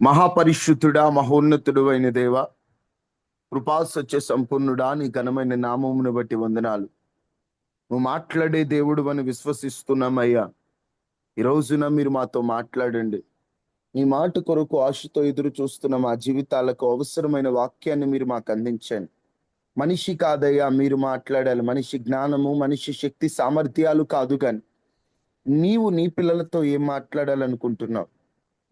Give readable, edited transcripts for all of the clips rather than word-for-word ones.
మహాపరిశుద్ధుడా, మహోన్నతుడు అయిన దేవ, కృపా సత్య సంపూర్ణుడా, నీ ఘనమైన నామమును బట్టి వందనాలు. నువ్వు మాట్లాడే దేవుడు అని విశ్వసిస్తున్నామయ్యా. ఈ రోజున మీరు మాతో మాట్లాడండి. నీ మాట కొరకు ఆశతో ఎదురు చూస్తున్న మా జీవితాలకు అవసరమైన వాక్యాన్ని మీరు మాకు అందించండి. మనిషి కాదయ్యా, మీరు మాట్లాడాలి. మనిషి జ్ఞానము, మనిషి శక్తి సామర్థ్యాలు కాదు, కానీ నీవు నీ పిల్లలతో ఏం మాట్లాడాలనుకుంటున్నావు,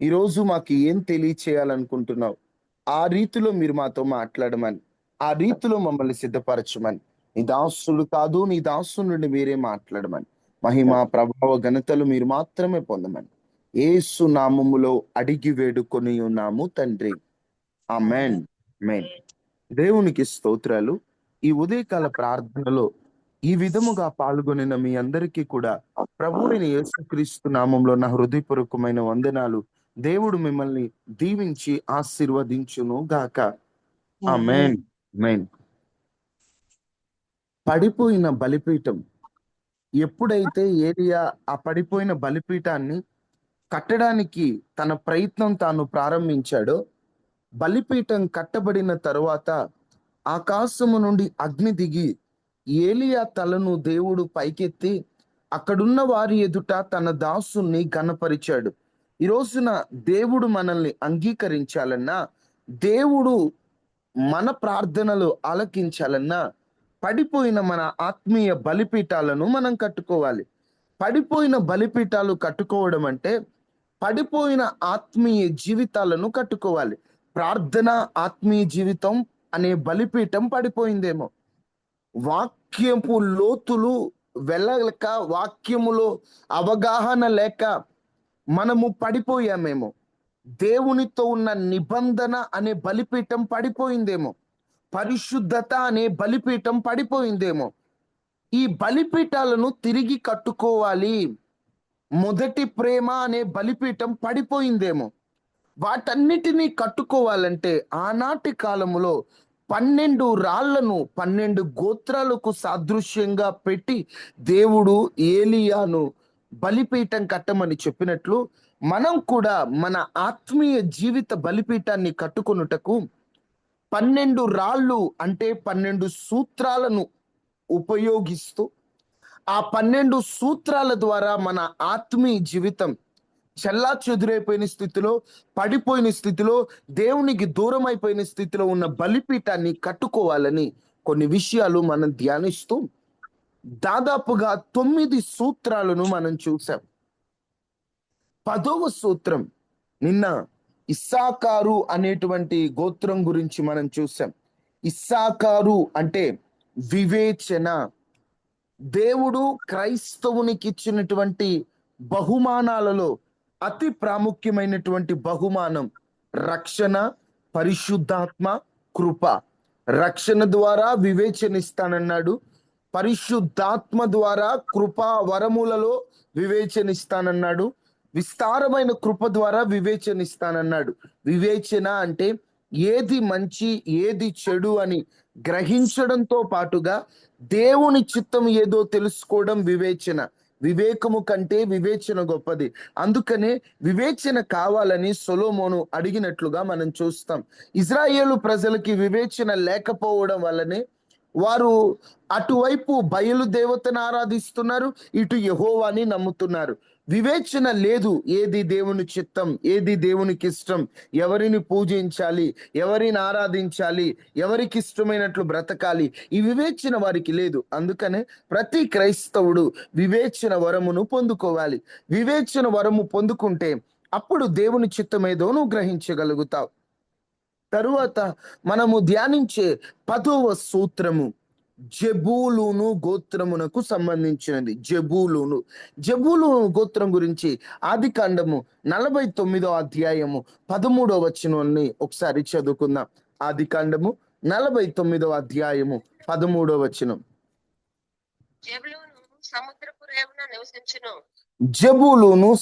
ఈరోజు మాకు ఏం తెలియచేయాలనుకుంటున్నావు, ఆ రీతిలో మీరు మాతో మాట్లాడమని, ఆ రీతిలో మమ్మల్ని సిద్ధపరచమని, నీ దాసుడు కాదు, నీ దాసు నుండి మీరే మాట్లాడమని, మహిమ ప్రభావ ఘనతలు మీరు మాత్రమే పొందమని యేసు నామములో అడిగి వేడుకొని ఉన్నాము తండ్రి, ఆమేన్. ఆమేన్. దేవునికి స్తోత్రాలు. ఈ ఉదయకాల ప్రార్థనలో ఈ విధముగా పాల్గొనిన మీ అందరికీ కూడా ప్రభు అయిన యేసుక్రీస్తు నామంలో నా హృదయపూర్వకమైన వందనాలు. దేవుడు మిమ్మల్ని దీవించి ఆశీర్వదించును గాక. ఆమేన్. ఆమేన్. పడిపోయిన బలిపీఠం. ఎప్పుడైతే ఏలియా ఆ పడిపోయిన బలిపీఠాన్ని కట్టడానికి తన ప్రయత్నం తాను ప్రారంభించాడో, బలిపీఠం కట్టబడిన తరువాత ఆకాశము నుండి అగ్ని దిగి ఏలియా తలను దేవుడు పైకెత్తి అక్కడున్న వారి ఎదుట తన దాసుని ఘనపరిచాడు. ఈ రోజున దేవుడు మనల్ని అంగీకరించాలన్నా, దేవుడు మన ప్రార్థనలు ఆలకించాలన్నా, పడిపోయిన మన ఆత్మీయ బలిపీఠాలను మనం కట్టుకోవాలి. పడిపోయిన బలిపీఠాలు కట్టుకోవడం అంటే పడిపోయిన ఆత్మీయ జీవితాలను కట్టుకోవాలి. ప్రార్థన ఆత్మీయ జీవితం అనే బలిపీఠం పడిపోయిందేమో. వాక్యపు లోతులు వెళ్ళలేక, వాక్యములో అవగాహన లేక మనము పడిపోయామేమో. దేవునితో ఉన్న నిబంధన అనే బలిపీఠం పడిపోయిందేమో. పరిశుద్ధత అనే బలిపీఠం పడిపోయిందేమో. ఈ బలిపీఠాలను తిరిగి కట్టుకోవాలి. మొదటి ప్రేమ అనే బలిపీఠం పడిపోయిందేమో. వాటన్నిటినీ కట్టుకోవాలంటే ఆనాటి కాలములో 12 రాళ్లను 12 గోత్రాలకు సాదృశ్యంగా పెట్టి దేవుడు ఏలియాను బలిపీఠం కట్టమని చెప్పినట్లు, మనం కూడా మన ఆత్మీయ జీవిత బలిపీఠాన్ని కట్టుకొనుటకు 12 రాళ్ళు అంటే 12 సూత్రాలను ఉపయోగిస్తూ, ఆ 12 సూత్రాల ద్వారా మన ఆత్మీయ జీవితం చెల్లా చెదురైపోయిన స్థితిలో, పడిపోయిన స్థితిలో, దేవునికి దూరం అయిపోయిన స్థితిలో ఉన్న బలిపీఠాన్ని కట్టుకోవాలని కొన్ని విషయాలు మనం ధ్యానిస్తూ దాదాపుగా 9 సూత్రాలను మనం చూసాం. 10వ సూత్రం నిన్న ఇస్సాకారు అనేటువంటి గోత్రం గురించి మనం చూసాం. ఇస్సాకారు అంటే వివేచన. దేవుడు క్రైస్తవునికి ఇచ్చినటువంటి బహుమానాలలో అతి ప్రాముఖ్యమైనటువంటి బహుమానం రక్షణ, పరిశుద్ధాత్మ, కృప. రక్షణ ద్వారా వివేచన ఇస్తానన్నాడు. పరిశుద్ధాత్మ ద్వారా కృపా వరములలో వివేచన ఇస్తానన్నాడు. విస్తారమైన కృప ద్వారా వివేచన ఇస్తానన్నాడు. వివేచన అంటే ఏది మంచి, ఏది చెడు అని గ్రహించడంతో పాటుగా దేవుని చిత్తం ఏదో తెలుసుకోవడం వివేచన. వివేకము కంటే వివేచన గొప్పది. అందుకనే వివేచన కావాలని సొలొమోను అడిగినట్లుగా మనం చూస్తాం. ఇజ్రాయేలు ప్రజలకి వివేచన లేకపోవడం వల్లనే వారు అటువైపు బయలు దేవతను ఆరాధిస్తున్నారు, ఇటు యెహోవాని నమ్ముతున్నారు. వివేచన లేదు. ఏది దేవుని చిత్తం, ఏది దేవునికి ఇష్టం, ఎవరిని పూజించాలి, ఎవరిని ఆరాధించాలి, ఎవరికి ఇష్టమైనట్లు బ్రతకాలి, ఈ వివేచన వారికి లేదు. అందుకనే ప్రతి క్రైస్తవుడు వివేచన వరమును పొందుకోవాలి. వివేచన వరము పొందుకుంటే అప్పుడు దేవుని చిత్తం ఏదో నువ్వు గ్రహించగలుగుతావు. తరువాత మనము ధ్యానించే 10వ సూత్రము జెబూలూను గోత్రమునకు సంబంధించినది. జెబూలూను గోత్రం గురించి ఆదికాండము 49వ అధ్యాయము 13వ వచనాన్ని ఒకసారి చదువుకుందాం. ఆదికాండము 49వ అధ్యాయము 13వ వచనం. జెబూలూను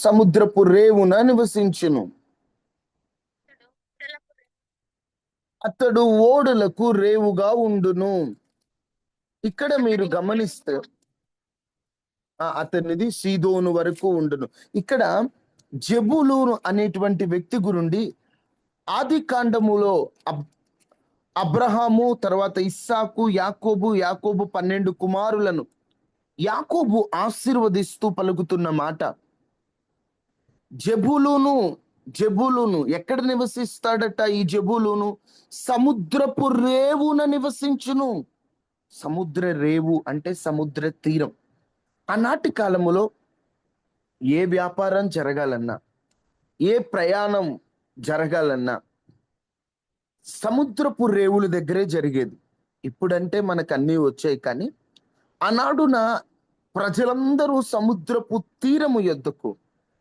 సముద్రపు రేవున నివసించును. అతడు ఓడలకు రేవుగా ఉండును. ఇక్కడ మీరు గమనిస్తే అతనిది సీదోను వరకు ఉండును. ఇక్కడ జెబూలూను అనేటువంటి వ్యక్తి గురించి ఆది కాండములో అబ్రహాము, తర్వాత ఇస్సాకు, యాకోబు, యాకోబు 12 కుమారులను యాకోబు ఆశీర్వదిస్తూ పలుకుతున్న మాట, జెబూలూను. జెబూలూను ఎక్కడ నివసిస్తాడట? ఈ జెబూలూను సముద్రపు రేవున నివసించును. సముద్ర రేవు అంటే సముద్ర తీరం. ఆనాటి కాలములో ఏ వ్యాపారం జరగాలన్నా, ఏ ప్రయాణం జరగాలన్నా సముద్రపు రేవుల దగ్గరే జరిగేది. ఇప్పుడంటే మనకు అన్నీ వచ్చాయి, కానీ ఆనాడున ప్రజలందరూ సముద్రపు తీరము యొద్దకు,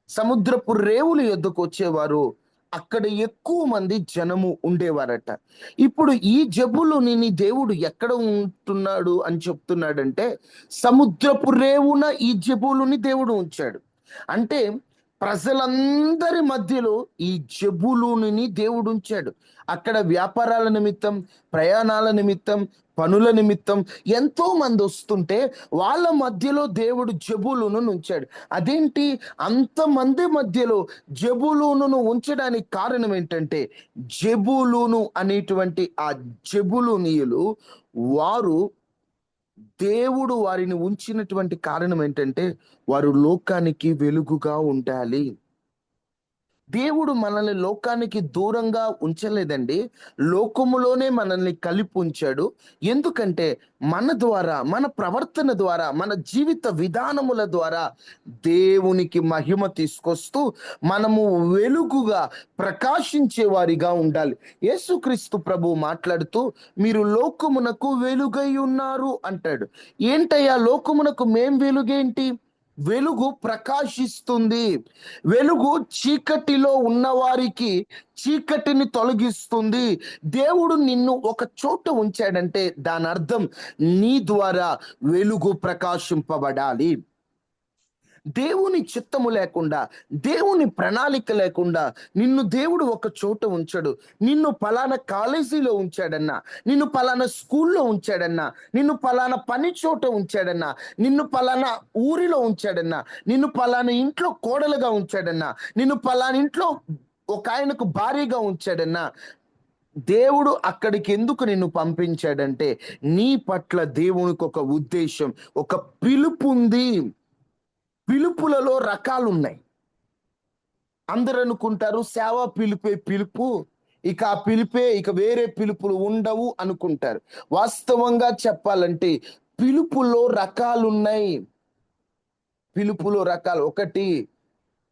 సముద్రపు రేవుల యొద్దకు వచ్చేవారు. అక్కడ ఎక్కువ మంది జనము ఉండేవారట. ఇప్పుడు ఈ జబులుని దేవుడు ఎక్కడ ఉంటున్నాడు అని చెప్తున్నాడంటే, సముద్రపు రేవున ఈ జబులుని దేవుడు ఉంచాడు. అంటే ప్రజలందరి మధ్యలో ఈ జబులూని దేవుడు ఉంచాడు. అక్కడ వ్యాపారాల నిమిత్తం, ప్రయాణాల నిమిత్తం, పనుల నిమిత్తం ఎంతో మంది వస్తుంటే వాళ్ళ మధ్యలో దేవుడు జబూలూను ఉంచాడు. అదేంటి, అంతమంది మధ్యలో జబూలూను ఉంచడానికి కారణం ఏంటంటే, జబూలూను అనేటువంటి ఆ జబూలూనీయులు వారు, దేవుడు వారిని ఉంచినటువంటి కారణం ఏంటంటే, వారు లోకానికి వెలుగుగా ఉండాలి. దేవుడు మనల్ని లోకానికి దూరంగా ఉంచలేదండి, లోకములోనే మనల్ని కలిపి ఉంచాడు. ఎందుకంటే మన ద్వారా, మన ప్రవర్తన ద్వారా, మన జీవిత విధానముల ద్వారా దేవునికి మహిమ తీసుకొస్తూ మనము వెలుగుగా ప్రకాశించే వారిగా ఉండాలి. యేసుక్రీస్తు ప్రభు మాట్లాడుతూ, మీరు లోకమునకు వెలుగై ఉన్నారు అంటాడు. ఏంటయ్యా లోకమునకు మేం వెలుగేంటి? వెలుగు ప్రకాశిస్తుంది. వెలుగు చీకటిలో ఉన్నవారికి చీకటిని తొలగిస్తుంది. దేవుడు నిన్ను ఒక చోట ఉంచాడంటే దాని అర్థం నీ ద్వారా వెలుగు ప్రకాశింపబడాలి. దేవుని చిత్తము లేకుండా, దేవుని ప్రణాళిక లేకుండా నిన్ను దేవుడు ఒక చోట ఉంచాడు. నిన్ను పలానా కాలేజీలో ఉంచాడన్నా, నిన్ను పలానా స్కూల్లో ఉంచాడన్నా, నిన్ను పలానా పని చోట ఉంచాడన్నా, నిన్ను పలానా ఊరిలో ఉంచాడన్నా, నిన్ను పలానా ఇంట్లో కోడలుగా ఉంచాడన్నా, నిన్ను పలానా ఇంట్లో ఒక ఆయనకు భార్యగా ఉంచాడన్నా, దేవుడు అక్కడికి ఎందుకు నిన్ను పంపించాడంటే నీ పట్ల దేవునికి ఒక ఉద్దేశం, ఒక పిలుపు ఉంది. పిలుపులలో రకాలు ఉన్నాయి. అందరూ అనుకుంటారు సేవ పిలుపే పిలుపు, ఇక ఆ పిలుపే, ఇక వేరే పిలుపులు ఉండవు అనుకుంటారు. వాస్తవంగా చెప్పాలంటే పిలుపులో రకాలున్నాయి. పిలుపులో రకాలు ఒకటి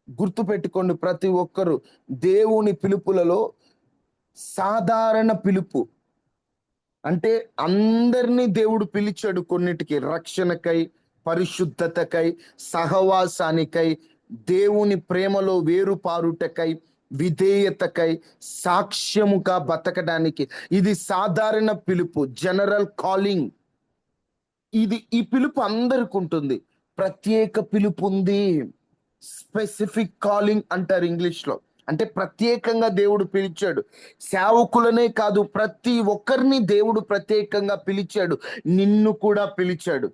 గుర్తుపెట్టుకోండి ప్రతి ఒక్కరు, దేవుని పిలుపులలో సాధారణ పిలుపు అంటే అందరినీ దేవుడు పిలిచాడు. కొన్నిటికి రక్షణకై, పరిశుద్ధతకై, సహవాసానికై, దేవుని ప్రేమలో వేరుపారుటకై, విధేయతకై, సాక్ష్యముగా బతకడానికి. ఇది సాధారణ పిలుపు, జనరల్ కాలింగ్. ఈ పిలుపు అందరికి ఉంటుంది. ప్రత్యేక పిలుపు ఉంది, స్పెసిఫిక్ కాలింగ్ అంటారు ఇంగ్లీష్ లో. అంటే ప్రత్యేకంగా దేవుడు పిలిచాడు. సేవకులనే కాదు, ప్రతి ఒక్కరిని దేవుడు ప్రత్యేకంగా పిలిచాడు. నిన్ను కూడా పిలిచాడు.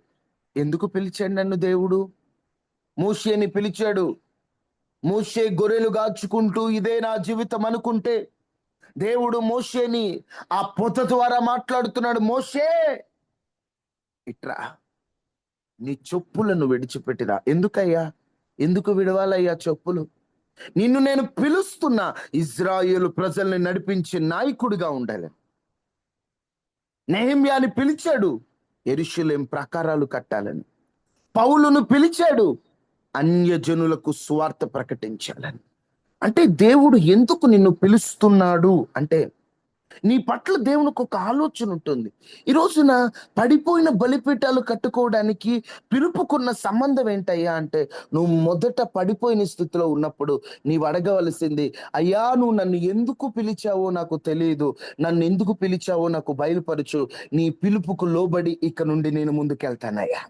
ఎందుకు పిలిచాడు నన్ను దేవుడు? మోషేని పిలిచాడు. మోషే గొర్రెలు గాచుకుంటూ ఇదే నా జీవితం అనుకుంటే, దేవుడు మోషేని ఆ పొద ద్వారా మాట్లాడుతున్నాడు. మోషే ఇట్రా, నీ చెప్పులను విడిచిపెట్టిరా. ఎందుకయ్యా, ఎందుకు విడవాలయ్యా చెప్పులు? నిన్ను నేను పిలుస్తున్నా, ఇజ్రాయేలు ప్రజల్ని నడిపించే నాయకుడిగా ఉండాలి. నెహెమ్యాని పిలిచాడు, యెరూషలేం ప్రాకారాలు కట్టాలని. పౌలును పిలిచాడు, అన్యజనులకు సువార్త ప్రకటించాలని. అంటే దేవుడు ఎందుకు నిన్ను పిలుస్తున్నాడు అంటే, నీ పట్ల దేవునికి ఒక ఆలోచన ఉంటుంది. ఈ రోజున పడిపోయిన బలిపీఠాలు కట్టుకోవడానికి పిలుపుకున్న సంబంధం ఏంటయ్యా అంటే, నువ్వు మొదట పడిపోయిన స్థితిలో ఉన్నప్పుడు నీవు అడగవలసింది, అయ్యా నువ్వు నన్ను ఎందుకు పిలిచావో నాకు తెలియదు, నన్ను ఎందుకు పిలిచావో నాకు బయలుపరచు, నీ పిలుపుకు లోబడి ఇక నుండి నేను ముందుకెళ్తానయ్యా.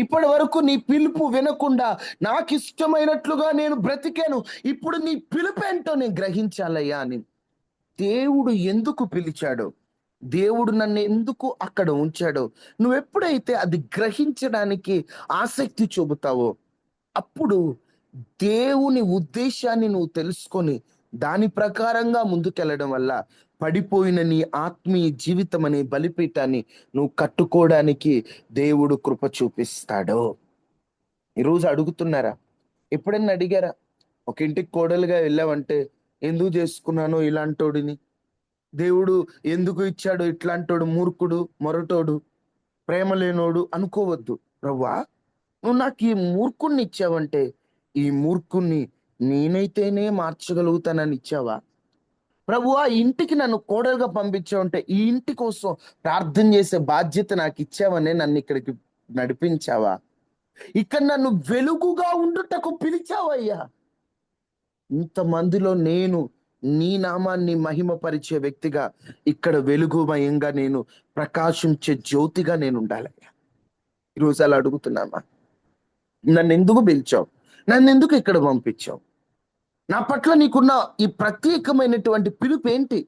ఇప్పటి వరకు నీ పిలుపు వినకుండా నాకు ఇష్టమైనట్లుగా నేను బ్రతికాను, ఇప్పుడు నీ పిలుపు ఏంటో నేను గ్రహించాలయ్యా అని. దేవుడు ఎందుకు పిలిచాడో, దేవుడు నన్ను ఎందుకు అక్కడ ఉంచాడో నువ్వు ఎప్పుడైతే అది గ్రహించడానికి ఆసక్తి చూపుతావో, అప్పుడు దేవుని ఉద్దేశాన్ని నువ్వు తెలుసుకొని దాని ప్రకారంగా ముందుకెళ్ళడం వల్ల పడిపోయిన నీ ఆత్మీయ జీవితం అనే బలిపీఠాన్ని నువ్వు కట్టుకోవడానికి దేవుడు కృప చూపిస్తాడు. ఈరోజు అడుగుతున్నారా? ఎప్పుడైనా అడిగారా? ఒక ఇంటికి కోడలుగా వెళ్ళావంటే, ఎందుకు చేసుకున్నానో ఇలాంటోడిని, దేవుడు ఎందుకు ఇచ్చాడు ఇట్లాంటోడు, మూర్ఖుడు, మొరటోడు, ప్రేమ లేనోడు అనుకోవద్దు. ప్రవ్వా, నువ్వు నాకు ఈ మూర్ఖుణ్ణి ఇచ్చావంటే, ఈ మూర్ఖుణ్ణి నేనైతేనే మార్చగలుగుతానని ఇచ్చావా? ప్రభువా, ఇంటికి నన్ను కోడలుగా పంపించావంటే ఈ ఇంటి కోసం ప్రార్థన చేసే బాధ్యత నాకు ఇచ్చావనే నన్ను ఇక్కడికి నడిపించావా? ఇక్కడ నన్ను వెలుగుగా ఉండుటకు పిలిచావయ్యా. ఇంతమందిలో నేను నీ నామాన్ని మహిమపరిచే వ్యక్తిగా, ఇక్కడ వెలుగుమయంగా నేను ప్రకాశించే జ్యోతిగా నేను ఉండాలయ్యా. ఈరోజు అలా అడుగుతున్నామా? నన్ను ఎందుకు పిలిచావు? నన్ను ఎందుకు ఇక్కడ పంపించావు? నా పట్ల నీకున్న ఈ ప్రత్యేకమైనటువంటి పిలుపు ఏంటి?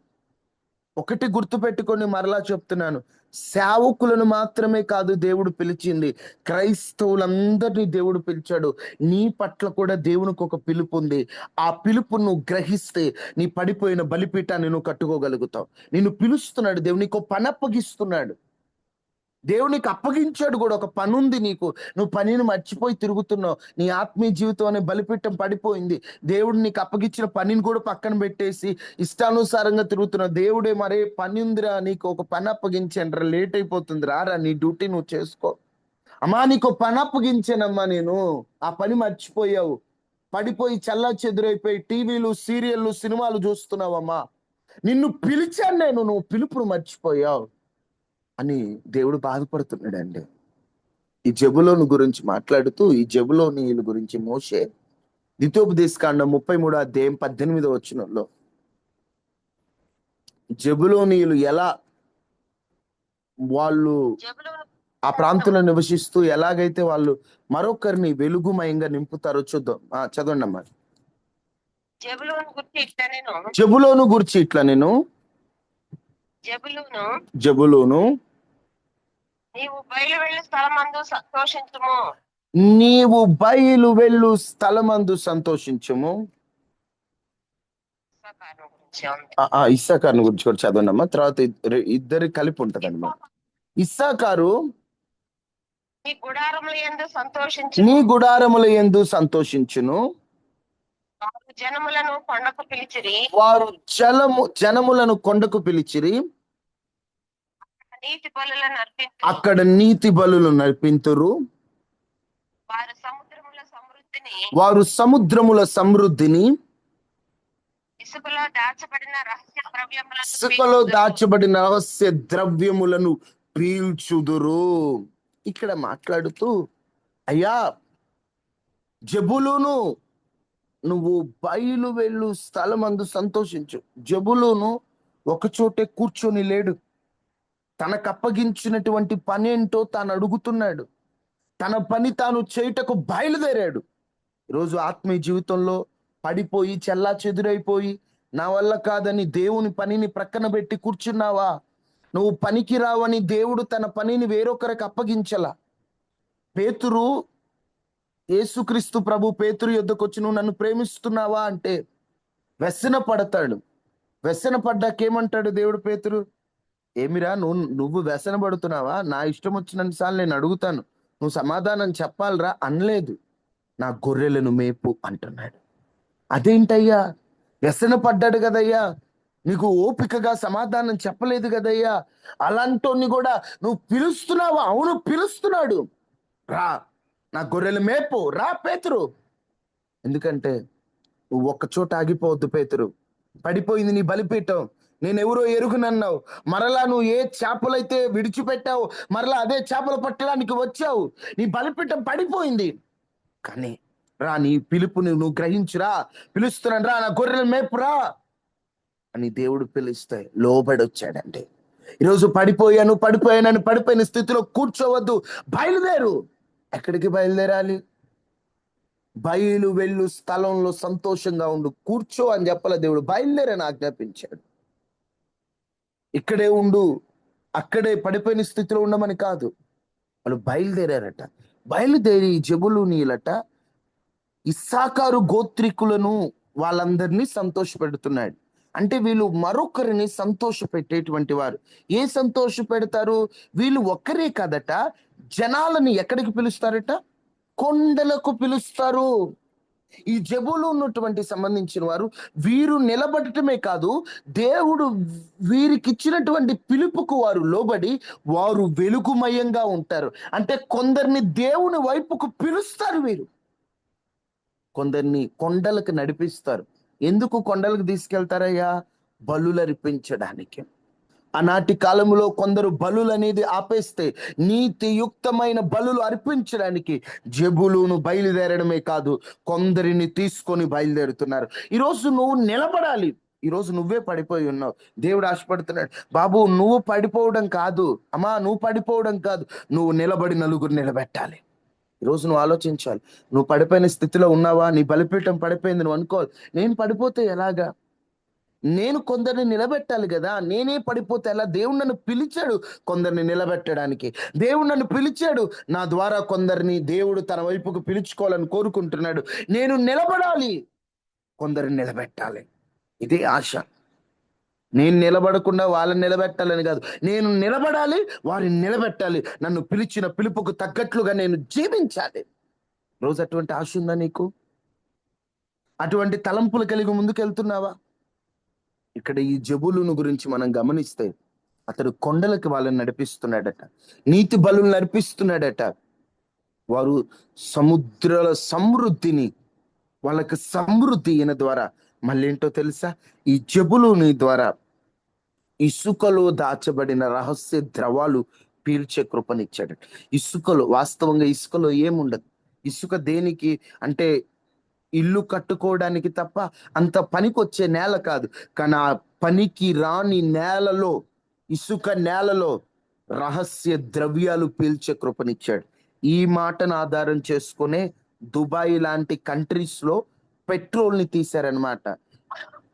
ఒకటి గుర్తుపెట్టుకొని మరలా చెప్తున్నాను, సేవకులను మాత్రమే కాదు దేవుడు పిలిచింది, క్రైస్తవులందరినీ దేవుడు పిలిచాడు. నీ పట్ల కూడా దేవునికి ఒక పిలుపు ఉంది. ఆ పిలుపు నువ్వు గ్రహిస్తే నీ పడిపోయిన బలిపీఠాన్ని నువ్వు కట్టుకోగలుగుతావు. నిన్ను పిలుస్తున్నాడు దేవుడు, నీకు పని అప్పగిస్తున్నాడు. దేవునికి అప్పగించాడు కూడా, ఒక పని ఉంది నీకు, నువ్వు పనిని మర్చిపోయి తిరుగుతున్నావు. నీ ఆత్మీయ జీవితం అనే బలిపీఠం పడిపోయింది. దేవుడు నీకు అప్పగించిన పనిని కూడా పక్కన పెట్టేసి ఇష్టానుసారంగా తిరుగుతున్నావు. దేవుడే, మరే పని ఉందిరా, నీకు ఒక పని అప్పగించాను, లేట్ అయిపోతుంది, రారా నీ డ్యూటీ నువ్వు చేసుకో. అమ్మా, నీకు పని అప్పగించానమ్మా, నేను ఆ పని మర్చిపోయావు, పడిపోయి చల్లా చెదురైపోయి టీవీలు, సీరియళ్ళు, సినిమాలు చూస్తున్నావమ్మా. నిన్ను పిలిచాను నేను, నువ్వు పిలుపును మర్చిపోయావు అని దేవుడు బాధపడుతున్నాడండి. ఈ జెబులోను గురించి మాట్లాడుతూ, ఈ జెబులోనీయుల గురించి మోషే ద్వితీయోపదేశకాండం 33వ అధ్యాయం 18వ వచనంలో జెబులోనీయులు ఎలా వాళ్ళు ఆ ప్రాంతంలో నివసిస్తూ ఎలాగైతే వాళ్ళు మరొకరిని వెలుగుమయంగా నింపుతారో చూద్దాం. చదవండి అమ్మా. జెబులోను గురించి ఇట్లా నేను, జెబులూను, నీవు బయలు వెళ్ళు స్థలమందు సంతోషించుము. ఇస్సాకారు గురించి కూడా చదవండి అమ్మా, తర్వాత ఇద్దరు కలిపి ఉంటదన్నమా. ఇస్సాకారు, నీ గుడారముల యందు సంతోషించును. వారు జనములను కొండకు పిలిచిరి, అక్కడ నీతి బలులు నర్పింతురు. వారు సముద్రముల సమృద్ధిని, ఇసుకలో దాచబడిన రహస్య ద్రవ్యములను పీల్చుదురు. ఇక్కడ మాట్లాడుతూ, అయ్యా జెబులూను, నువ్వు బయలు వెళ్ళు స్థలమందు సంతోషించు. జెబులూను ఒకచోటే కూర్చొని లేడు. తనకు అప్పగించినటువంటి పని ఏంటో తాను అడుగుతున్నాడు. తన పని తాను చేయుటకు బయలుదేరాడు. ఈరోజు ఆత్మీయ జీవితంలో పడిపోయి చెల్లా చెదురైపోయి నా వల్ల కాదని దేవుని పనిని ప్రక్కన పెట్టి కూర్చున్నావా? నువ్వు పనికి రావని దేవుడు తన పనిని వేరొకరికి అప్పగించలా. పేతురు, యేసుక్రీస్తు ప్రభు పేతురు యొద్దకు వచ్చి, నువ్వు నన్ను ప్రేమిస్తున్నావా అంటే వ్యసన పడతాడు. వ్యసన పడ్డాకేమంటాడు దేవుడు? పేతురు, ఏమిరా నువ్వు వ్యసన పడుతున్నావా? నా ఇష్టం వచ్చినసార్లు నేను అడుగుతాను, నువ్వు సమాధానం చెప్పాలరా అనలేదు. నా గొర్రెలను మేపు అంటున్నాడు. అదేంటయ్యా, వ్యసన పడ్డాడు కదయ్యా, నీకు ఓపికగా సమాధానం చెప్పలేదు కదయ్యా, అలాంటోని కూడా నువ్వు పిలుస్తున్నావా? అవును పిలుస్తున్నాడు, రా నా గొర్రెలు మేపు, రా పేతురు. ఎందుకంటే నువ్వు ఒక్కచోట ఆగిపోవద్దు పేతురు. పడిపోయింది నీ బలిపీఠం, నేనెవరో ఎరుగునన్నావు. మరలా నువ్వు ఏ చేపలైతే విడిచిపెట్టావు, మరలా అదే చేపలు పట్టడానికి వచ్చావు. నీ బలిపీఠం పడిపోయింది. కానీ రా, నీ పిలుపుని నువ్వు గ్రహించురా, పిలుస్తున్నాను రా, నా గొర్రెలు మేపురా అని దేవుడు పిలిస్తే లోబడి వచ్చాడండి. ఈరోజు పడిపోయిన స్థితిలో కూర్చోవద్దు, బయలుదేరు. ఎక్కడికి బయలుదేరాలి? బయలు వెళ్ళు స్థలంలో సంతోషంగా ఉండు. కూర్చో అని చెప్పలే దేవుడు, బయలుదేరని ఆజ్ఞాపించాడు. ఇక్కడే ఉండు, అక్కడే పడిపోయిన స్థితిలో ఉండమని కాదు. వాళ్ళు బయలుదేరారట. బయలుదేరి జెబులూనీయులట ఇస్సాకారు గోత్రికులను వాళ్ళందరినీ సంతోష పెడుతున్నాడు. అంటే వీళ్ళు మరొకరిని సంతోష పెట్టేటువంటి వారు. ఏ సంతోష పెడతారు? వీళ్ళు ఒక్కరే కాదట, జనాలని ఎక్కడికి పిలుస్తారట? కొండలకు పిలుస్తారు. ఈ జబులు ఉన్నటువంటి సంబంధించిన వారు, వీరు నిలబడటమే కాదు, దేవుడు వీరికి ఇచ్చినటువంటి పిలుపుకు వారు లోబడి వారు వెలుగుమయంగా ఉంటారు. అంటే కొందరిని దేవుని వైపుకు పిలుస్తారు వీరు. కొందరిని కొండలకు నడిపిస్తారు. ఎందుకు కొండలకు తీసుకెళ్తారయ్యా? బలులర్పించడానికి. ఆనాటి కాలంలో కొందరు బలులు అనేది ఆపేస్తే నీతియుక్తమైన బలులు అర్పించడానికి జబులును బయలుదేరడమే కాదు, కొందరిని తీసుకొని బయలుదేరుతున్నారు. ఈరోజు నువ్వు నిలబడాలి. ఈరోజు నువ్వే పడిపోయి ఉన్నావు. దేవుడు ఆశపడుతున్నాడు, బాబు నువ్వు పడిపోవడం కాదు, అమ్మా నువ్వు పడిపోవడం కాదు, నువ్వు నిలబడి నలుగురు నిలబెట్టాలి. ఈరోజు నువ్వు ఆలోచించాలి. నువ్వు పడిపోయిన స్థితిలో ఉన్నావా? నీ బలిపీఠం పడిపోయింది నువ్వు అనుకోవాలి. నేను పడిపోతే ఎలాగా? నేను కొందరిని నిలబెట్టాలి కదా. నేనే పడిపోతే ఎలా? దేవుడు నన్ను పిలిచాడు కొందరిని నిలబెట్టడానికి. దేవుడు నన్ను పిలిచాడు, నా ద్వారా కొందరిని దేవుడు తన వైపుకు పిలుచుకోవాలని కోరుకుంటున్నాడు. నేను నిలబడాలి, కొందరిని నిలబెట్టాలి. ఇదే ఆశ. నేను నిలబడకుండా వాళ్ళని నిలబెట్టాలని కాదు, నేను నిలబడాలి, వారిని నిలబెట్టాలి. నన్ను పిలిచిన పిలుపుకు తగ్గట్లుగా నేను జీవించాలి. రోజు అటువంటి ఆశ ఉందా నీకు? అటువంటి తలంపులు కలిగి ముందుకెళ్తున్నావా? ఇక్కడ ఈ జబులును గురించి మనం గమనిస్తే, అతడు కొండలకి వాళ్ళని నడిపిస్తున్నాడట, నీతి బలులు నడిపిస్తున్నాడట. వారు సముద్రాల సమృద్ధిని, వాళ్ళకి సమృద్ధి ఈయన ద్వారా మళ్ళీ ఏంటో తెలుసా? ఈ జబులుని ద్వారా ఇసుకలో దాచబడిన రహస్య ద్రవాలు పీల్చే కృపనిచ్చాడట. ఇసుకలో, వాస్తవంగా ఇసుకలో ఏముండదు. ఇసుక దేనికి అంటే ఇల్లు కట్టుకోవడానికి తప్ప అంత పనికొచ్చే నేల కాదు. కానీ ఆ పనికి రాని నేలలో, ఇసుక నేలలో రహస్య ద్రవ్యాలు పీల్చే కృపనిచ్చాడు. ఈ మాటను ఆధారం చేసుకునే దుబాయ్ లాంటి కంట్రీస్ లో పెట్రోల్ ని తీశారనమాట.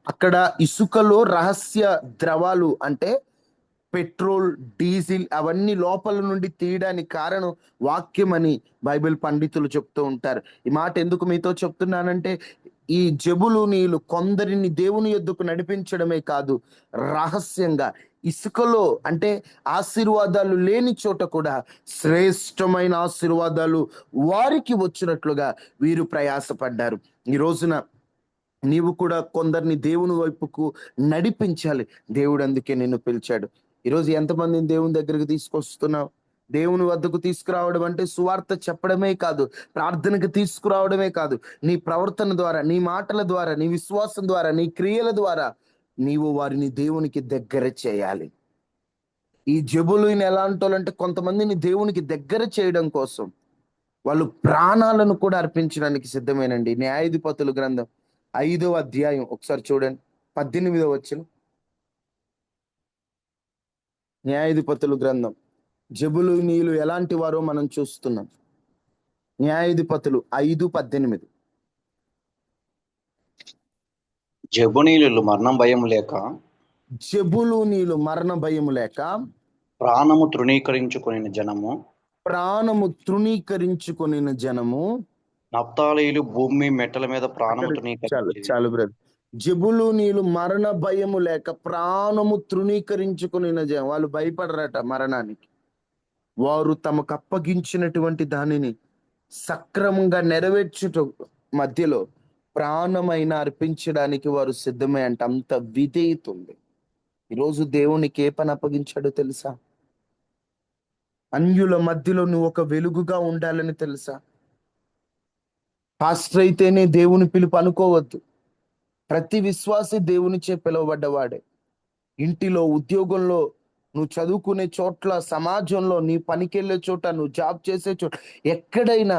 అక్కడ ఇసుకలో రహస్య ద్రవాలు అంటే పెట్రోల్, డీజిల్ అవన్నీ లోపల నుండి తీయడానికి కారణం వాక్యం అని బైబిల్ పండితులు చెప్తూ ఉంటారు. ఈ మాట ఎందుకు మీతో చెప్తున్నానంటే, ఈ జబులు నీళ్ళు కొందరిని దేవుని యొద్దకు నడిపించడమే కాదు, రహస్యంగా ఇసుకలో అంటే ఆశీర్వాదాలు లేని చోట కూడా శ్రేష్టమైన ఆశీర్వాదాలు వారికి వచ్చినట్లుగా వీరు ప్రయాసపడ్డారు. ఈ రోజున నీవు కూడా కొందరిని దేవుని వైపుకు నడిపించాలి. దేవుడు అందుకే నిన్ను పిలిచాడు. ఈరోజు ఎంతమందిని దేవుని దగ్గరికి తీసుకొస్తున్నావు? దేవుని వద్దకు తీసుకురావడం అంటే సువార్త చెప్పడమే కాదు, ప్రార్థనకు తీసుకురావడమే కాదు, నీ ప్రవర్తన ద్వారా, నీ మాటల ద్వారా, నీ విశ్వాసం ద్వారా, నీ క్రియల ద్వారా నీవు వారిని దేవునికి దగ్గర చేయాలి. ఈ జబులుని ఎలాంటి వాళ్ళంటే, కొంతమందిని దేవునికి దగ్గర చేయడం కోసం వాళ్ళు ప్రాణాలను కూడా అర్పించడానికి సిద్ధమేనండి. న్యాయాధిపతుల గ్రంథం 5వ అధ్యాయం ఒకసారి చూడండి, 18వ వచనం. న్యాయాధిపతుల గ్రంథం, జబులూనీయులు ఎలాంటి వారో మనం చూస్తున్నాం. న్యాయాధిపతులు 5:18. జబునీయులు మరణం భయం లేక, జబులూనీయులు మరణ భయము లేక ప్రాణము తృణీకరించుకొనిన జనము, ప్రాణము తృణీకరించుకొనిన జనము. నప్తాలీయులు భూమి మెట్టల మీద ప్రాణము చాలు తృణీకరించి, చాలు బ్రదర్. జబులూనీయులు మరణ భయము లేక ప్రాణము తృణీకరించుకొనిన జనం. వాళ్ళు భయపడరట మరణానికి. వారు తమకు అప్పగించినటువంటి దానిని సక్రమంగా నెరవేర్చుట మధ్యలో ప్రాణమైన అర్పించడానికి వారు సిద్ధమే అంట. అంత విధేయత ఉంది. ఈరోజు దేవునికి ఏ పని అప్పగించాడో తెలుసా? అన్యుల మధ్యలో నువ్వు ఒక వెలుగుగా ఉండాలని తెలుసా? పాస్టర్ అయితేనే దేవుని పిలుపు అనుకోవద్దు. ప్రతి విశ్వాసి దేవునిచే పిలువబడ్డవాడే. ఇంటిలో, ఉద్యోగంలో, నువ్వు చదువుకునే చోట్ల, సమాజంలో, నీ పనికెళ్ళే చోట, నువ్వు జాబ్ చేసే చోట, ఎక్కడైనా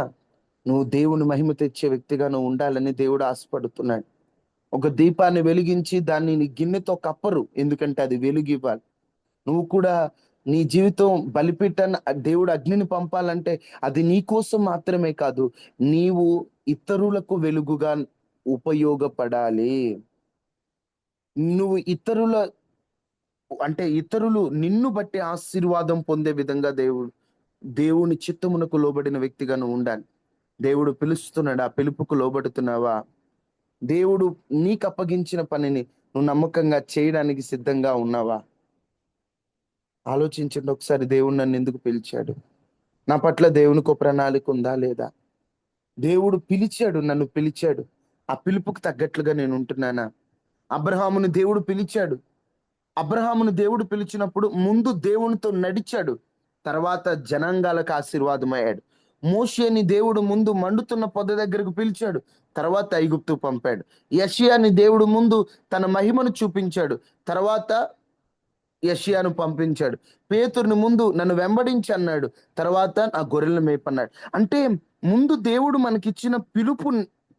నువ్వు దేవుని మహిమ తెచ్చే వ్యక్తిగా నువ్వు ఉండాలని దేవుడు ఆశపడుతున్నాడు. ఒక దీపాన్ని వెలిగించి దాన్ని నీ గిన్నెతో కప్పరు, ఎందుకంటే అది వెలుగు ఇవ్వాలి. నువ్వు కూడా నీ జీవితం బలిపీఠాన్ని, దేవుడు అగ్నిని పంపాలంటే అది నీ కోసం మాత్రమే కాదు, నీవు ఇతరులకు వెలుగుగా ఉపయోగపడాలి. నువ్వు ఇతరుల అంటే ఇతరులు నిన్ను బట్టి ఆశీర్వాదం పొందే విధంగా దేవుని చిత్తమునకు లోబడిన వ్యక్తిగా నువ్వు ఉండాలి. దేవుడు పిలుస్తున్నాడు, ఆ పిలుపుకు లోబడుతున్నావా? దేవుడు నీకు అప్పగించిన పనిని నువ్వు నమ్మకంగా చేయడానికి సిద్ధంగా ఉన్నావా? ఆలోచించండి ఒకసారి. దేవుడు నన్ను ఎందుకు పిలిచాడు? నా పట్ల దేవునికి ఒక ప్రణాళిక ఉందా లేదా? దేవుడు పిలిచాడు, నన్ను పిలిచాడు. ఆ పిలుపుకు తగ్గట్లుగా నేను ఉంటున్నానా? అబ్రహామును దేవుడు పిలిచాడు. అబ్రహామును దేవుడు పిలిచినప్పుడు ముందు దేవునితో నడిచాడు, తర్వాత జనాంగాలకు ఆశీర్వాదమయ్యాడు. మోషేని దేవుడు ముందు మండుతున్న పొద దగ్గరకు పిలిచాడు, తర్వాత ఐగుప్తు పంపాడు. యెషయాని దేవుడు ముందు తన మహిమను చూపించాడు, తర్వాత యెషయాను పంపించాడు. పేతురుని ముందు నన్ను వెంబడించి అన్నాడు, తర్వాత నా గొర్రెలను మేపన్నాడు. అంటే ముందు దేవుడు మనకిచ్చిన పిలుపు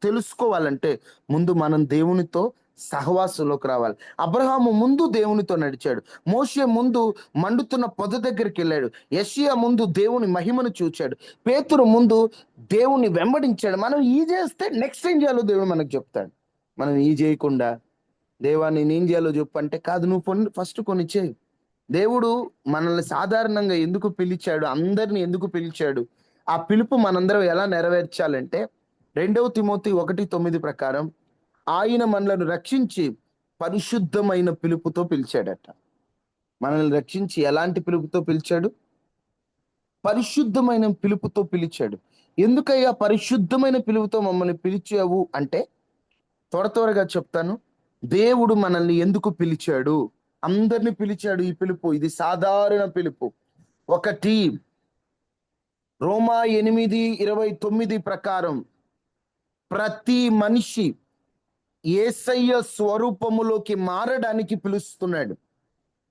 తెలుసుకోవాలంటే ముందు మనం దేవునితో సహవాసంలోకి రావాలి. అబ్రహాము ముందు దేవునితో నడిచాడు, మోషే ముందు మండుతున్న పొద దగ్గరికి వెళ్ళాడు, యెషయా ముందు దేవుని మహిమను చూచాడు, పేతురు ముందు దేవుని వెంబడించాడు. మనం ఈ చేస్తే నెక్స్ట్ ఏం చేయాలో దేవుడు మనకు చెప్తాడు. మనం ఈ చేయకుండా దేవా నేను ఏం చేయాలో చెప్పు అంటే, కాదు నువ్వు ఫస్ట్ కొన్ని చేయి. దేవుడు మనల్ని సాధారణంగా ఎందుకు పిలిచాడు, అందరిని ఎందుకు పిలిచాడు, ఆ పిలుపు మనందరం ఎలా నెరవేర్చాలంటే 2 తిమోతి 1:9 ప్రకారం ఆయన మనలను రక్షించి పరిశుద్ధమైన పిలుపుతో పిలిచాడట. మనల్ని రక్షించి ఎలాంటి పిలుపుతో పిలిచాడు? పరిశుద్ధమైన పిలుపుతో పిలిచాడు. ఎందుకయ్యా పరిశుద్ధమైన పిలుపుతో మమ్మల్ని పిలిచావు అంటే త్వరగా చెప్తాను. దేవుడు మనల్ని ఎందుకు పిలిచాడు? అందరిని పిలిచాడు. ఈ పిలుపు ఇది సాధారణ పిలుపు. 1 రోమా 8:29 ప్రకారం ప్రతి మనిషి యేసయ్య స్వరూపములోకి మారడానికి పిలుస్తున్నాడు.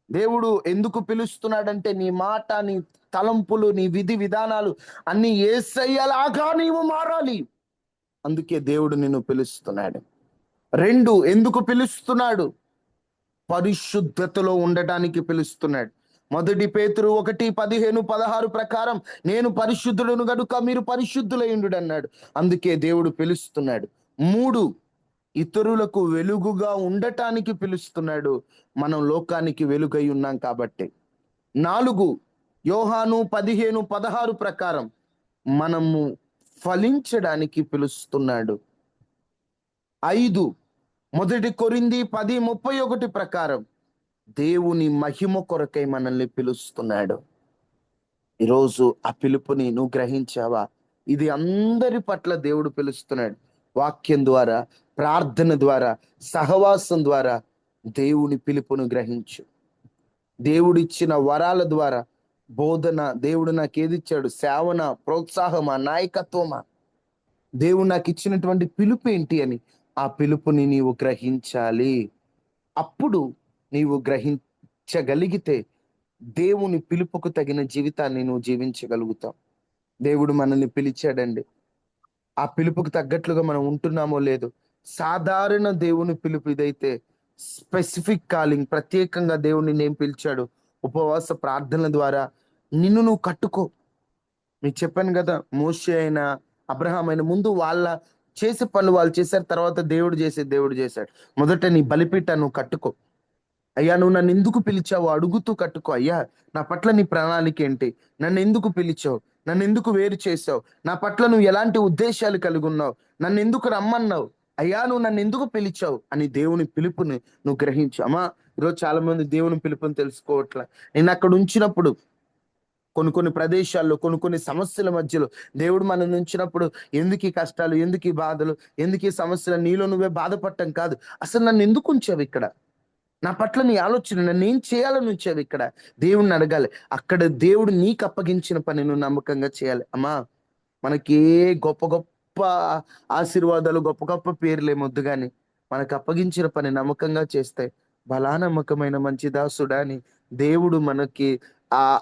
దేవుడు ఎందుకు పిలుస్తున్నాడంటే నీ మాట, నీ తలంపులు, నీ విధి విధానాలు అన్ని యేసయ్యలాగా నీవు మారాలి. అందుకే దేవుడు నిన్ను పిలుస్తున్నాడు. 2 ఎందుకు పిలుస్తున్నాడు? పరిశుద్ధతలో ఉండటానికి పిలుస్తున్నాడు. 1 పేతురు 1:15-16 ప్రకారం నేను పరిశుద్ధుడును గనుక మీరు పరిశుద్ధులైండు అన్నాడు. అందుకే దేవుడు పిలుస్తున్నాడు. 3 ఇతరులకు వెలుగుగా ఉండటానికి పిలుస్తున్నాడు. మనం లోకానికి వెలుగై ఉన్నాం కాబట్టి. 4 యోహాను 15:16 ప్రకారం మనము ఫలించడానికి పిలుస్తున్నాడు. 5 1 కొరింథీ 10:31 ప్రకారం దేవుని మహిమ కొరకై మనల్ని పిలుస్తున్నాడు. ఈరోజు ఆ పిలుపుని నువ్వు గ్రహించావా? ఇది అందరి పట్ల దేవుడు పిలుస్తున్నాడు. వాక్యం ద్వారా, ప్రార్థన ద్వారా, సహవాసం ద్వారా దేవుని పిలుపును గ్రహించు. దేవుడిచ్చిన వరాల ద్వారా బోధన, దేవుడు నాకు ఏది ఇచ్చాడు? సేవన, ప్రోత్సాహమా, నాయకత్వమా? దేవుడు నాకు ఇచ్చినటువంటి పిలుపు ఏంటి అని ఆ పిలుపుని నీవు గ్రహించాలి. అప్పుడు నీవు గ్రహించగలిగితే దేవుని పిలుపుకు తగిన జీవితాన్ని నువ్వు జీవించగలుగుతావు. దేవుడు మనల్ని పిలిచాడండి. ఆ పిలుపుకు తగ్గట్లుగా మనం ఉంటున్నామో లేదో. సాధారణ దేవుని పిలుపు ఇదైతే స్పెసిఫిక్ కాలింగ్, ప్రత్యేకంగా దేవుడిని నేను పిలిచాడు. ఉపవాస ప్రార్థనల ద్వారా నిన్ను నువ్వు కట్టుకో. మీకు చెప్పాను కదా, మోషే అయినా అబ్రహాం అయినా ముందు వాళ్ళ చేసే పనులు వాళ్ళు చేశారు, తర్వాత దేవుడు చేశాడు. మొదట నీ బలిపీఠ నువ్వు కట్టుకో. అయ్యా నువ్వు నన్ను ఎందుకు పిలిచావు అడుగుతూ కట్టుకో. అయ్యా నా పట్ల నీ ప్రణాళిక ఏంటి? నన్ను ఎందుకు పిలిచావు? నన్ను ఎందుకు వేరు చేసావు? నా పట్ల నువ్వు ఎలాంటి ఉద్దేశాలు కలిగి ఉన్నావు? నన్ను ఎందుకు రమ్మన్నావు? అయ్యా నువ్వు నన్ను ఎందుకు పిలిచావు అని దేవుని పిలుపుని నువ్వు గ్రహించు. అమ్మా ఈరోజు చాలా మంది దేవుని పిలుపుని తెలుసుకోవట్లే. నేను అక్కడ ఉంచినప్పుడు కొన్ని ప్రదేశాల్లో కొన్ని సమస్యల మధ్యలో దేవుడు మనం ఉంచినప్పుడు ఎందుకు ఈ కష్టాలు, ఎందుకు ఈ బాధలు, ఎందుకు ఈ సమస్యలు, నీలో నువ్వే బాధపడటం కాదు, అసలు నన్ను ఎందుకు ఉంచావు ఇక్కడ? నా పట్ల నీ ఆలోచన, నన్ను ఏం చేయాలని ఉంచావు ఇక్కడ? దేవుడిని అడగాలి. అక్కడ దేవుడు నీకు అప్పగించిన పని నువ్వు నమ్మకంగా చేయాలి. అమ్మా మనకి ఏ గొప్ప గొప్ప ఆశీర్వాదాలు, గొప్ప గొప్ప పేర్లు ఏమొద్దు కానీ మనకు అప్పగించిన పని నమ్మకంగా చేస్తే బలా నమ్మకమైన మంచి దాసుడా అని దేవుడు మనకి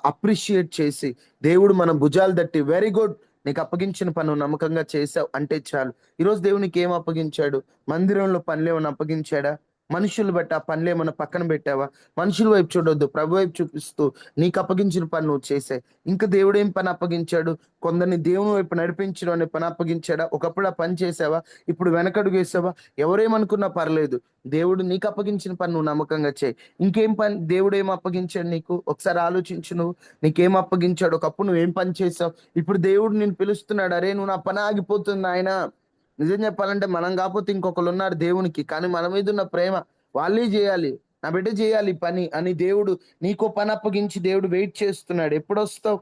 అప్రిషియేట్ చేసి, దేవుడు మన భుజాలు తట్టి వెరీ గుడ్, నీకు అప్పగించిన పని నువ్వు నమ్మకంగా చేసావు అంటే చాలు. ఈరోజు దేవునికి ఏం అప్పగించాడు? మందిరంలో పనులు ఏమైనా అప్పగించాడా? మనుషులు బట్టి ఆ పనులు ఏమైనా పక్కన పెట్టావా? మనుషుల వైపు చూడొద్దు, ప్రభు వైపు చూపిస్తూ నీకు అప్పగించిన పని నువ్వు చేసే. ఇంకా దేవుడు ఏం పని అప్పగించాడు? కొందరిని దేవుని వైపు నడిపించడం అనే పని అప్పగించాడా? ఒకప్పుడు ఆ పని చేసావా? ఇప్పుడు వెనకడుగు వేసావా? ఎవరేమనుకున్నా పర్లేదు, దేవుడు నీకు అప్పగించిన పని నువ్వు నమ్మకంగా చేయి. ఇంకేం పని దేవుడు ఏం అప్పగించాడు నీకు? ఒకసారి ఆలోచించు. నువ్వు నీకేం అప్పగించాడు? ఒకప్పుడు నువ్వేం పని చేసావు? ఇప్పుడు దేవుడు నేను పిలుస్తున్నాడు, అరే నువ్వు నా పని ఆగిపోతుంది ఆయన, నిజం చెప్పాలంటే మనం కాకపోతే ఇంకొకరు ఉన్నారు దేవునికి, కానీ మన మీద ఉన్న ప్రేమ వాళ్ళే చేయాలి, నా బిడ్డ చేయాలి ఈ పని అని దేవుడు నీకో పని అప్పగించి దేవుడు వెయిట్ చేస్తున్నాడు. ఎప్పుడొస్తావు?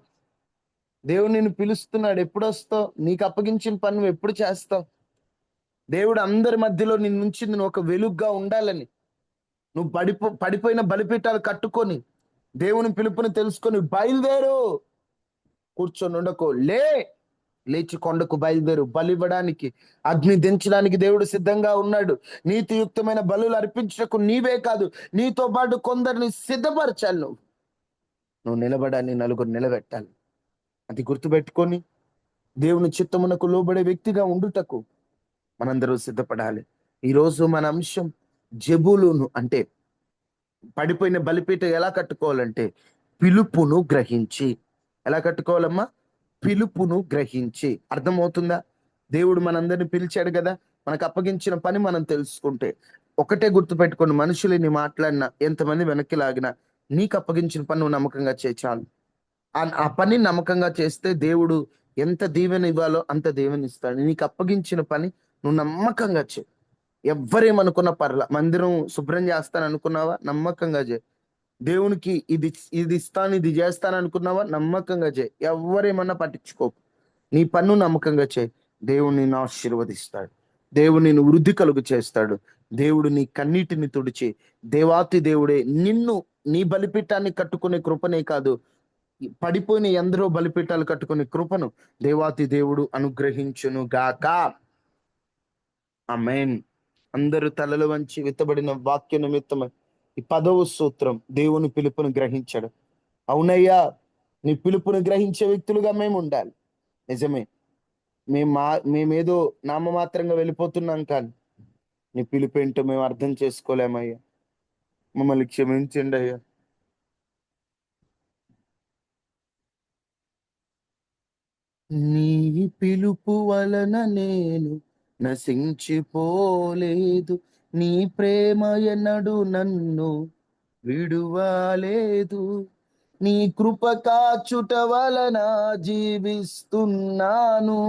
దేవుడు నిన్ను పిలుస్తున్నాడు, ఎప్పుడొస్తావు? నీకు అప్పగించిన పని నువ్వు ఎప్పుడు చేస్తావు? దేవుడు అందరి మధ్యలో నిన్ను ఉంచింది నువ్వు ఒక వెలుగుగా ఉండాలని. నువ్వు పడిపోయిన బలిపీఠాలు కట్టుకొని దేవుని పిలుపుని తెలుసుకొని బయలుదేరు. కూర్చొని ఉండకో, లేచి కొండకు బయలుదేరు. బలివ్వడానికి, అగ్ని దించడానికి దేవుడు సిద్ధంగా ఉన్నాడు. నీతియుక్తమైన బలులు అర్పించటకు నీవే కాదు, నీతో పాటు కొందరిని సిద్ధపరచాలి. నువ్వు నిలబడాలి, నలుగురు నిలబెట్టాలి. అది గుర్తుపెట్టుకొని దేవుని చిత్తమునకు లోబడే వ్యక్తిగా ఉండుటకు మనందరూ సిద్ధపడాలి. ఈరోజు మన అంశం జెబూలూను అంటే పడిపోయిన బలిపీఠ ఎలా కట్టుకోవాలంటే పిలుపును గ్రహించి. ఎలా కట్టుకోవాలమ్మా? పిలుపును గ్రహించి. అర్థమవుతుందా? దేవుడు మనందరిని పిలిచాడు కదా, మనకు అప్పగించిన పని మనం తెలుసుకుంటే ఒకటే గుర్తుపెట్టుకోండి, మనుషులని మాట్లాడినా ఎంతమంది వెనక్కి లాగినా నీకు అప్పగించిన పని నువ్వు నమ్మకంగా చేయి చాలు. ఆ పని నమ్మకంగా చేస్తే దేవుడు ఎంత దీవెన ఇవ్వాలో అంత దీవెన ఇస్తాడు. నీకు అప్పగించిన పని నువ్వు నమ్మకంగా చేయి. ఎవ్వరేమనుకున్న పర్ల. మందిరం శుభ్రం చేస్తాను అనుకున్నావా? నమ్మకంగా చేయి. దేవునికి ఇది ఇది ఇస్తాను, ఇది చేస్తాను అనుకున్నావా? నమ్మకంగా చేయి. ఎవరేమన్నా పట్టించుకోకు. నీ పన్ను నమ్మకంగా చేయి. దేవుడు నిన్ను ఆశీర్వదిస్తాడు. దేవుడు నిన్ను వృద్ధి కలుగు చేస్తాడు. దేవుడు నీ కన్నీటిని తుడిచి దేవాతి దేవుడే నిన్ను నీ బలిపీఠాన్ని కట్టుకునే కృపనే కాదు, పడిపోయిన ఎందరో బలిపీఠాలు కట్టుకునే కృపను దేవాతి దేవుడు అనుగ్రహించును గాక. ఆమేన్. అందరూ తలలు వంచి విత్తబడిన వాక్య నిమిత్తమై ఈ 10వ సూత్రం, దేవుని పిలుపును గ్రహించడం. అవునయ్యా, నీ పిలుపును గ్రహించే వ్యక్తులుగా మేము ఉండాలి. నిజమే, మేమేదో నామమాత్రంగా వెళ్ళిపోతున్నాం, కానీ నీ పిలుపు ఏంటో మేము అర్థం చేసుకోలేమయ్యా. మమ్మల్ని క్షమించండి అయ్యా. నీ పిలుపు వలన నేను నశించిపోలేదు, నీ ప్రేమ ఎన్నడు నన్ను విడువలేదు, నీ కృప కాచుట వలన జీవిస్తున్నాను,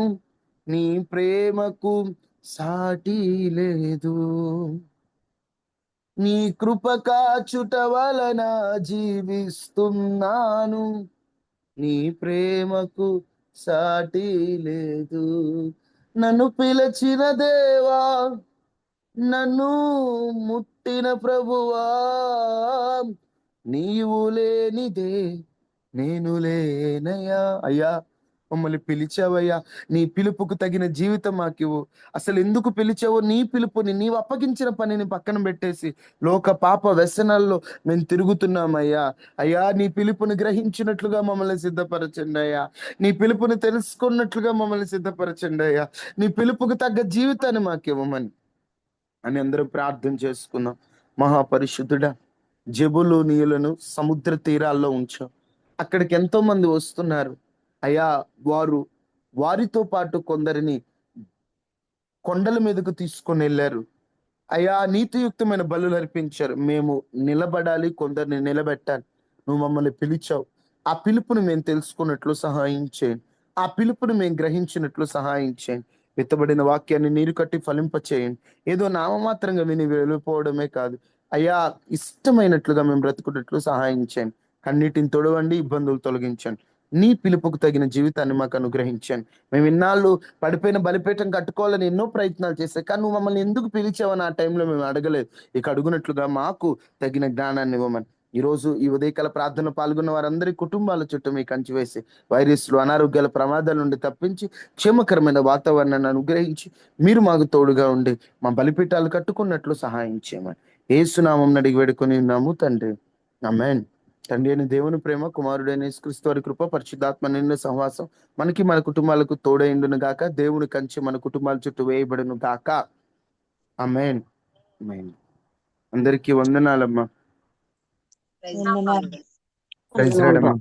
నీ ప్రేమకు సాటి లేదు, నీ కృప కాచుట వలన జీవిస్తున్నాను, నీ ప్రేమకు సాటి లేదు. నన్ను పిలిచిన దేవా, నన్ను ముట్టిన ప్రభువా, నీవు లేనిదే నేను లేనయ్యా. అయ్యా, మమ్మల్ని పిలిచావయ్యా, నీ పిలుపుకు తగిన జీవితం మాకివ్వు. అసలు ఎందుకు పిలిచావో నీ పిలుపుని, నీవు అప్పగించిన పనిని పక్కన పెట్టేసి లోక పాప వ్యసనాల్లో మేము తిరుగుతున్నామయ్యా. అయ్యా, నీ పిలుపుని గ్రహించినట్లుగా మమ్మల్ని సిద్ధపరచండి అయ్యా. నీ పిలుపుని తెలుసుకున్నట్లుగా మమ్మల్ని సిద్ధపరచండి అయ్యా. నీ పిలుపుకు తగ్గ జీవితాన్ని మాకివ్వమని అని అందరూ ప్రార్థన చేసుకుందాం. మహాపరిశుద్ధుడా, జెబూలూనీయులను సముద్ర తీరాల్లో ఉంచాం. అక్కడికి ఎంతో మంది వస్తున్నారు అయ్యా. వారితో పాటు కొందరిని కొండల మీదకు తీసుకొని వెళ్ళారు అయ్యా. నీతియుక్తమైన బలులు అర్పించారు. మేము నిలబడాలి, కొందరిని నిలబెట్టాలి. నువ్వు మమ్మల్ని పిలిచావు. ఆ పిలుపుని మేము తెలుసుకున్నట్లు సహాయం చేయండి. ఆ పిలుపుని మేము గ్రహించినట్లు సహాయం చేయండి. విత్తబడిన వాక్యాన్ని నీరు కట్టి ఫలింప చేయండి. ఏదో నామమాత్రంగా విని వెళ్ళిపోవడమే కాదు అయ్యా, ఇష్టమైనట్లుగా మేము బ్రతుకున్నట్లు సహాయం చేయండి. కన్నీటిని తొడవండి, ఇబ్బందులు తొలగించండి. నీ పిలుపుకు తగిన జీవితాన్ని మాకు అనుగ్రహించండి. మేము ఇన్నాళ్ళు పడిపోయిన బలిపీఠం కట్టుకోవాలని ఎన్నో ప్రయత్నాలు చేశాం, కానీ నువ్వు మమ్మల్ని ఎందుకు పిలిచావని ఆ టైంలో మేము అడగలేదు. ఇక అడుగునట్లుగా మాకు తగిన జ్ఞానాన్ని ఇవ్వమని ఈరోజు ఈ ఉదయకాల ప్రార్థన పాల్గొన్న వారందరి కుటుంబాల చుట్టూ మీ కంచి వేసి వైరస్లు, అనారోగ్యాల ప్రమాదాల నుండి తప్పించి క్షేమకరమైన వాతావరణాన్ని అనుగ్రహించి మీరు మాకు తోడుగా ఉండి మా బలిపీఠాలు కట్టుకున్నట్లు సహాయం చేయమని యేసునామం అడిగి వేడుకొని ఉన్నాము తండ్రి. ఆమేన్. తండ్రి అయిన దేవుని ప్రేమ, కుమారుడైన యేసుక్రీస్తు వారి కృప, పరిశుద్ధాత్మ నిండిన సహవాసం మనకి మన కుటుంబాలకు తోడైండును గాక. దేవుని కంచి మన కుటుంబాల చుట్టూ వేయబడును గాక. ఆమేన్. ఆమేన్. అందరికీ వందనాలమ్మా. వందనాలు. ప్రైజ్ లార్డ్ అమ్మా.